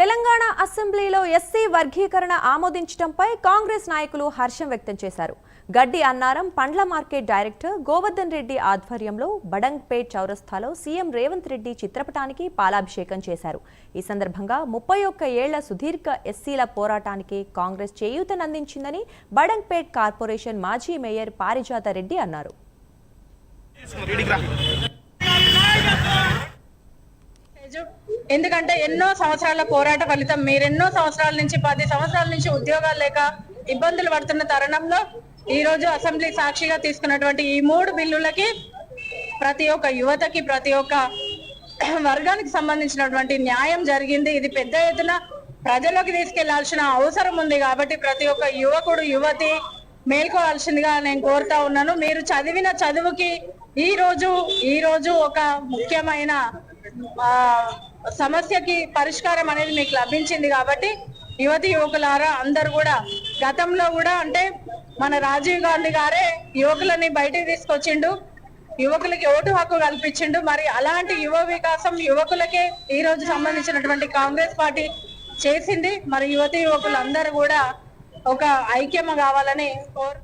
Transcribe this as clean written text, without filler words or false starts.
తెలంగాణ అసెంబ్లీలో ఎస్సీ వర్గీకరణ ఆమోదించడంపై కాంగ్రెస్ నాయకులు హర్షం వ్యక్తం చేశారు. గడ్డి అన్నారం పండ్ల మార్కెట్ డైరెక్టర్ గోవర్ధన్ రెడ్డి ఆధ్వర్యంలో బడంగ్పేట్ చౌరస్తాలో సీఎం రేవంత్ రెడ్డి చిత్రపటానికి పాలాభిషేకం చేశారు. ఈ సందర్భంగా 31 ఏళ్ల సుదీర్ఘ ఎస్సీల పోరాటానికి కాంగ్రెస్ చేయూతనందించిందని బడంగ్పేట్ కార్పొరేషన్ మాజీ మేయర్ పారిజాత రెడ్డి అన్నారు. ఎందుకంటే ఎన్నో సంవత్సరాల పోరాట ఫలితం మీరెన్నో సంవత్సరాల నుంచి 10 సంవత్సరాల నుంచి ఉద్యోగాలు లేక ఇబ్బందులు పడుతున్న తరుణంలో ఈ రోజు అసెంబ్లీ సాక్షిగా తీసుకున్నటువంటి ఈ 3 బిల్లులకి ప్రతి ఒక్క యువతకి ప్రతి ఒక్క వర్గానికి సంబంధించినటువంటి న్యాయం జరిగింది. ఇది పెద్ద ఎత్తున ప్రజల్లోకి తీసుకెళ్లాల్సిన అవసరం ఉంది కాబట్టి ప్రతి ఒక్క యువకుడు యువతి మేల్కోవాల్సిందిగా నేను కోరుతా ఉన్నాను. మీరు చదివిన చదువుకి ఈ రోజు ఒక ముఖ్యమైన సమస్యకి పరిష్కారం అనేది మీకు లభించింది కాబట్టి యువతి యువకులారా అందరు కూడా గతంలో కూడా అంటే మన రాజీవ్ గాంధీ గారే యువకులని బయటికి తీసుకొచ్చిండు, యువకులకి ఓటు హక్కు కల్పించిండు. మరి అలాంటి యువ వికాసం యువకులకే ఈ రోజు సంబంధించినటువంటి కాంగ్రెస్ పార్టీ చేసింది. మరి యువతి యువకులందరూ కూడా ఒక ఐక్యం కావాలని కోరు